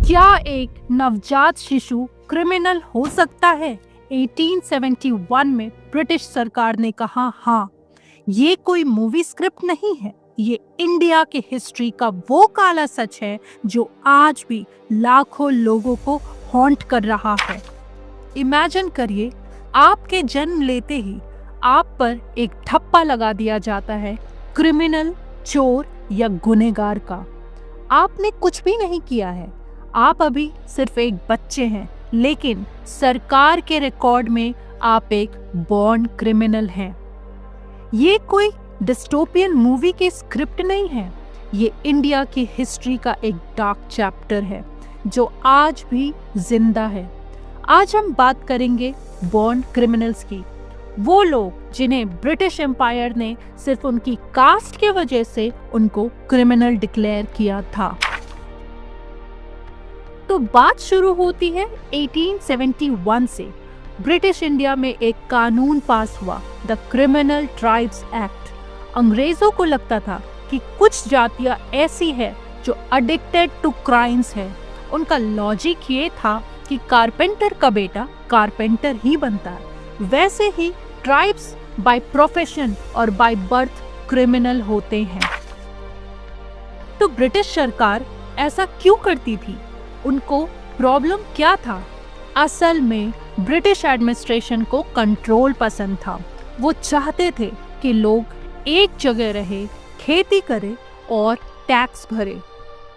क्या एक नवजात शिशु क्रिमिनल हो सकता है? 1871 में ब्रिटिश सरकार ने कहा हाँ, ये कोई मूवी स्क्रिप्ट नहीं है, ये इंडिया की हिस्ट्री का वो काला सच है जो आज भी लाखों लोगों को हॉन्ट कर रहा है। इमेजिन करिए, आपके जन्म लेते ही आप पर एक ठप्पा लगा दिया जाता है क्रिमिनल, चोर या गुनहगार का। आपने कुछ भी नहीं किया है, आप अभी सिर्फ एक बच्चे हैं, लेकिन सरकार के रिकॉर्ड में आप एक बॉर्न क्रिमिनल हैं। ये कोई डिस्टोपियन मूवी की स्क्रिप्ट नहीं है, ये इंडिया की हिस्ट्री का एक डार्क चैप्टर है जो आज भी जिंदा है। आज हम बात करेंगे बॉर्न क्रिमिनल्स की, वो लोग जिन्हें ब्रिटिश एम्पायर ने सिर्फ उनकी कास्ट के वजह से उनको क्रिमिनल डिक्लेयर किया था। तो बात शुरू होती है 1871 से। ब्रिटिश इंडिया में एक कानून पास हुआ, द क्रिमिनल ट्राइब्स एक्ट। अंग्रेजों को लगता था कि कुछ जातियां ऐसी है जो एडिक्टेड टू क्राइम्स है। उनका लॉजिक ये था कि कारपेंटर का बेटा कारपेंटर ही बनता है, वैसे ही ट्राइब्स बाय प्रोफेशन और बाय बर्थ क्रिमिनल होते हैं। तो ब्रिटिश सरकार ऐसा क्यों करती थी? उनको प्रॉब्लम क्या था? असल में ब्रिटिश एडमिनिस्ट्रेशन को कंट्रोल पसंद था। वो चाहते थे कि लोग एक जगह रहे, खेती करें और टैक्स भरे।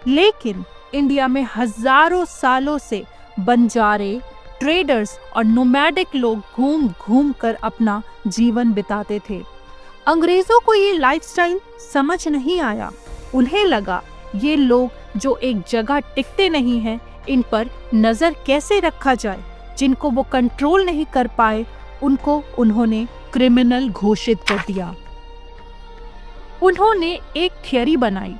लेकिन इंडिया में हजारों सालों से बंजारे, ट्रेडर्स और नोमैडिक लोग घूम घूम कर अपना जीवन बिताते थे। अंग्रेजों को ये लाइफस्टाइल समझ नहीं आया। उन्हें लगा ये लोग जो एक जगह टिकते नहीं हैं, इन पर नजर कैसे रखा जाए। जिनको वो कंट्रोल नहीं कर पाए, उनको उन्होंने क्रिमिनल घोषित कर दिया। उन्होंने एक थियरी बनाई,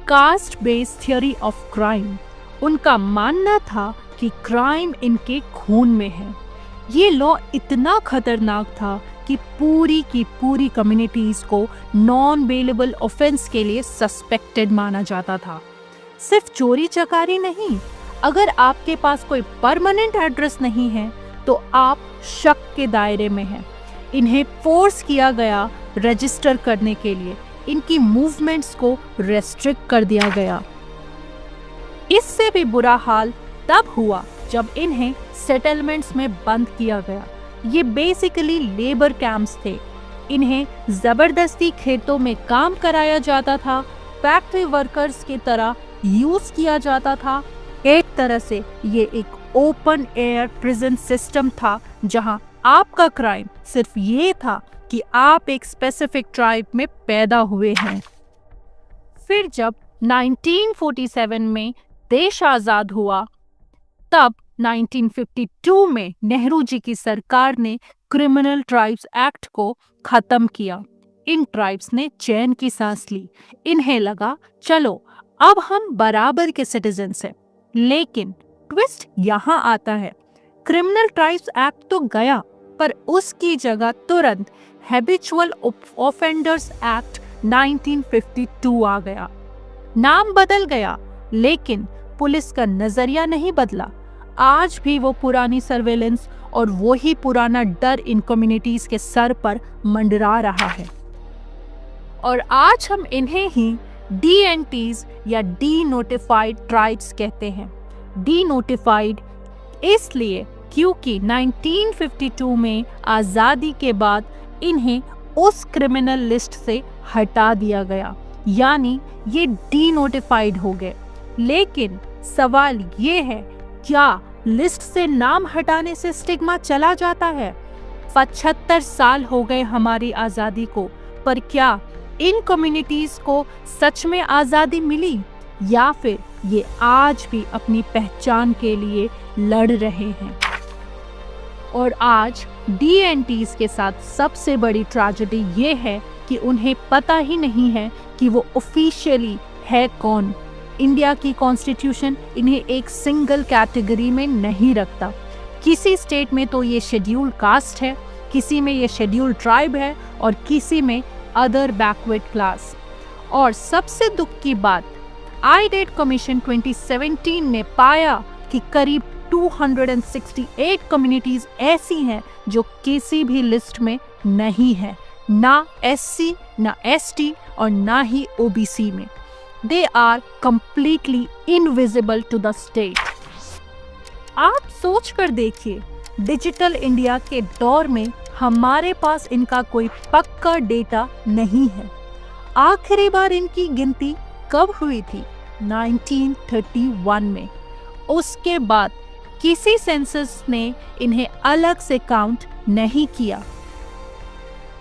caste based theory of crime. उनका मानना था कि क्राइम इनके खून में है। ये लॉ इतना खतरनाक था कि पूरी की पूरी कम्युनिटीज को नॉन बेलेबल ऑफेंस के लिए सस्पेक्टेड माना जाता था। सिर्फ चोरी चकारी नहीं, अगर आपके पास कोई परमानेंट एड्रेस नहीं है तो आप शक के दायरे में हैं। इन्हें फोर्स किया गया रजिस्टर करने के लिए, इनकी मूवमेंट्स को रेस्ट्रिक्ट कर दिया गया। इससे भी बुरा हाल तब हुआ जब इन्हें सेटलमेंट्स में बंद किया गया। ये बेसिकली लेबर कैंप्स थे। इन्हें जबरदस्ती खेतों में काम कराया जाता था, फैक्ट्री वर्कर्स की तरह यूज किया जाता था। एक तरह से ये एक ओपन एयर प्रिजन सिस्टम था, जहां आपका क्राइम सिर्फ ये था कि आप एक स्पेसिफिक ट्राइब में पैदा हुए हैं। फिर जब 1947 में देश आजाद हुआ, तब 1952 में नेहरू जी की सरकार ने क्रिमिनल ट्राइब्स एक्ट को खत्म किया। इन ट्राइब्स ने चैन की सांस ली। इन्हें लगा चलो अब हम बराबर के सिटीजन्स हैं। लेकिन ट्विस्ट यहाँ आता है, क्रिमिनल ट्राइब्स एक्ट तो गया, पर उसकी जगह तुरंत हैबिचुअल ऑफेंडर्स एक्ट 1952 आ गया। नाम बदल गया, लेकिन पुलिस का नजरिया नहीं बदला। आज भी वो पुरानी सर्वेलेंस और वही पुराना डर इन कम्युनिटीज के सर पर मंडरा रहा है। और आज हम इन्हें ही DNTs या डी नोटिफाइड ट्राइब्स कहते हैं। डी नोटिफाइड इसलिए क्योंकि 1952 में आज़ादी के बाद इन्हें उस क्रिमिनल लिस्ट से हटा दिया गया, यानी ये डी नोटिफाइड हो गए। लेकिन सवाल ये है, क्या लिस्ट से नाम हटाने से स्टिग्मा चला जाता है? 75 साल हो गए हमारी आज़ादी को, पर क्या इन कम्युनिटीज को सच में आज़ादी मिली, या फिर ये आज भी अपनी पहचान के लिए लड़ रहे हैं? और आज DNTs के साथ सबसे बड़ी ट्रेजेडी ये है कि उन्हें पता ही नहीं है कि वो ऑफिशियली है कौन। इंडिया की कॉन्स्टिट्यूशन इन्हें एक सिंगल कैटेगरी में नहीं रखता। किसी स्टेट में तो ये शेड्यूल्ड कास्ट है, किसी में ये शेड्यूल्ड ट्राइब है और किसी में अदर बैकवर्ड क्लास। और सबसे दुख की बात, आईडेट कमीशन 2017 ने पाया कि करीब 268 कम्युनिटीज ऐसी हैं जो किसी भी लिस्ट में नहीं है, ना एससी, ना एसटी और ना ही ओबीसी में। They are completely invisible to the state. आप सोच कर देखिए, डिजिटल इंडिया के दौर में हमारे पास इनका कोई पक्का डेटा नहीं है। आखिरी बार इनकी गिनती कब हुई थी? 1931 में। उसके बाद किसी सेंसस ने इन्हें अलग से काउंट नहीं किया।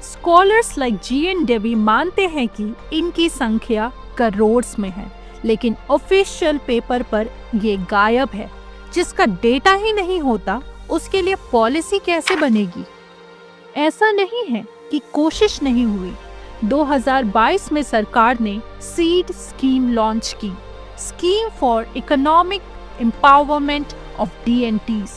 स्कॉलर्स लाइक जीएन डेवी मानते हैं कि इनकी संख्या करोड़ में है, लेकिन ऑफिशियल पेपर पर ये गायब है। जिसका डेटा ही नहीं होता उसके लिए पॉलिसी कैसे बनेगी? ऐसा नहीं है कि कोशिश नहीं हुई। 2022 में सरकार ने सीड स्कीम लॉन्च की, scheme for economic empowerment of DNTs.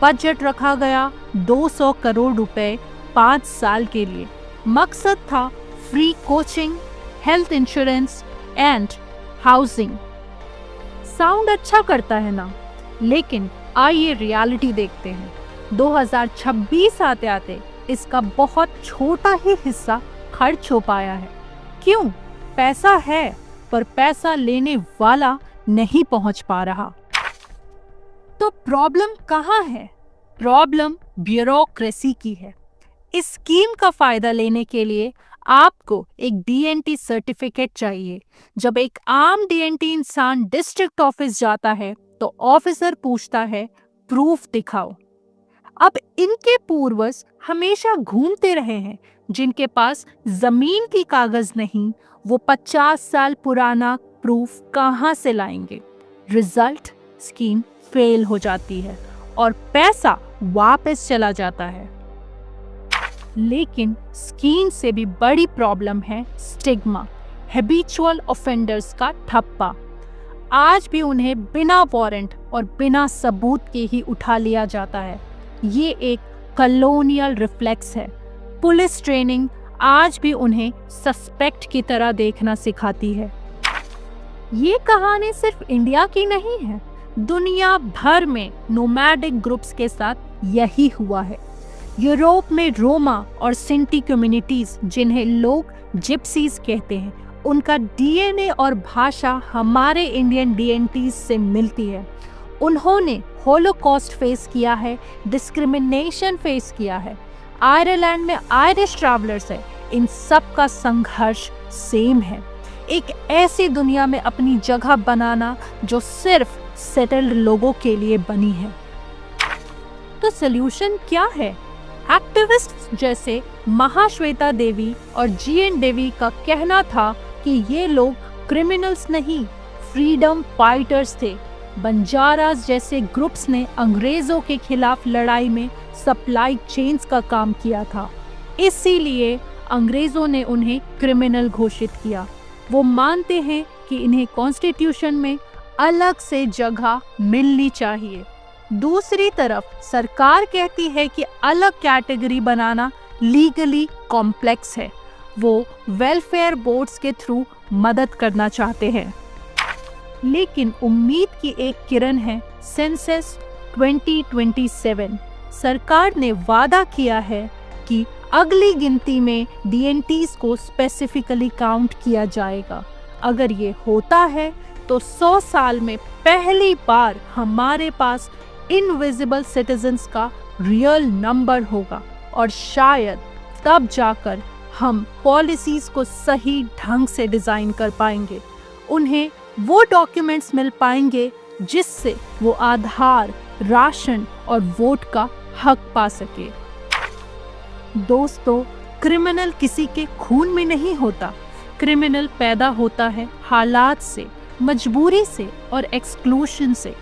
Budget रखा गया 200 करोड़ रुपए 5 साल के लिए। मकसद था free coaching, health insurance and housing. Sound अच्छा करता है ना, लेकिन आइए रियलिटी देखते हैं। 2026 आते आते इसका बहुत छोटा ही हिस्सा खर्च हो पाया है। क्यों? पैसा है, पर पैसा लेने वाला नहीं पहुंच पा रहा। तो प्रॉब्लम कहाँ है? प्रॉब्लम ब्यूरोक्रेसी की है। इस स्कीम का फायदा लेने के लिए आपको एक डीएनटी सर्टिफिकेट चाहिए। जब एक आम डीएनटी इंसान डिस्ट्रिक्ट ऑफिस जाता है तो ऑफिसर पूछता है, प्रूफ दिखाओ। अब इनके पूर्वज हमेशा घूमते रहे हैं। जिनके पास जमीन की कागज नहीं, वो 50 साल पुराना प्रूफ कहां से लाएंगे? रिजल्ट, स्कीम फेल हो जाती है और पैसा वापस चला जाता है। लेकिन स्कीम से भी बड़ी प्रॉब्लम है स्टिग्मा, हैबिचुअल ऑफेंडर्स का ठप्पा। आज भी उन्हें बिना वारंट और बिना सबूत के ही उठा लिया जाता है। ये एक कॉलोनियल रिफ्लेक्स है। पुलिस ट्रेनिंग आज भी उन्हें सस्पेक्ट की तरह देखना सिखाती है। ये कहानी सिर्फ इंडिया की नहीं है, दुनिया भर में नोमैडिक ग्रुप्स के साथ यही हुआ है। यूरोप में रोमा और सिंटी कम्युनिटीज, जिन्हें लोग जिप्सीज कहते हैं, उनका डीएनए और भाषा हमारे इंडियन डीएनटीज से मिलती है। उन्होंने होलोकॉस्ट फेस किया है, डिस्क्रिमिनेशन फेस किया है। आयरलैंड में आयरिश ट्रैवलर्स है। इन सब का संघर्ष सेम है, एक ऐसी दुनिया में अपनी जगह बनाना जो सिर्फ सेटल्ड लोगों के लिए बनी है। तो सॉल्यूशन क्या है? एक्टिविस्ट जैसे महाश्वेता देवी और जीएन देवी का कहना था कि ये लोग क्रिमिनल्स नहीं, फ्रीडम फाइटर्स थे। बंजारास जैसे ग्रुप्स ने अंग्रेजों के खिलाफ लड़ाई में सप्लाई चेन्स का काम किया था, इसीलिए अंग्रेजों ने उन्हें क्रिमिनल घोषित किया। वो मानते हैं कि इन्हें कॉन्स्टिट्यूशन में अलग से जगह मिलनी चाहिए। दूसरी तरफ सरकार कहती है कि अलग कैटेगरी बनाना लीगली कॉम्प्लेक्स है। वो वेलफेयर बोर्ड्स के थ्रू मदद करना चाहते हैं। लेकिन उम्मीद की एक किरण है सेंसस 2027। सरकार ने वादा किया है कि अगली गिनती में डीएनटीज को स्पेसिफिकली काउंट किया जाएगा। अगर ये होता है तो 100 साल में पहली बार हमारे पास इनविजिबल सिटीजन्स का रियल नंबर होगा और शायद तब जाकर हम पॉलिसीज को सही ढंग से डिजाइन कर पाएंगे। उन्हें वो डॉक्यूमेंट्स मिल पाएंगे जिससे वो आधार, राशन और वोट का हक पा सके। दोस्तों, क्रिमिनल किसी के खून में नहीं होता। क्रिमिनल पैदा होता है हालात से, मजबूरी से और एक्सक्लूशन से।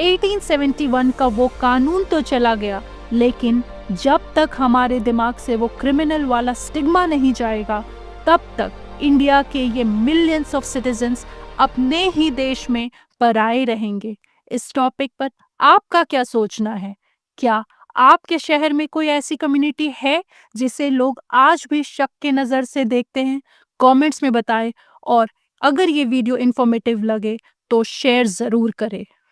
1871 का वो कानून तो चला गया, लेकिन जब तक हमारे दिमाग से वो क्रिमिनल वाला स्टिग्मा नहीं जाएगा, तब तक इंडिया के ये मिलियंस ऑफ सिटीजन्स अपने ही देश में पराए रहेंगे। इस टॉपिक पर आपका क्या सोचना है? क्या आपके शहर में कोई ऐसी कम्युनिटी है जिसे लोग आज भी शक के नज़र से देखते हैं? कमेंट्स में बताएं। और अगर ये वीडियो इन्फॉर्मेटिव लगे तो शेयर ज़रूर करें।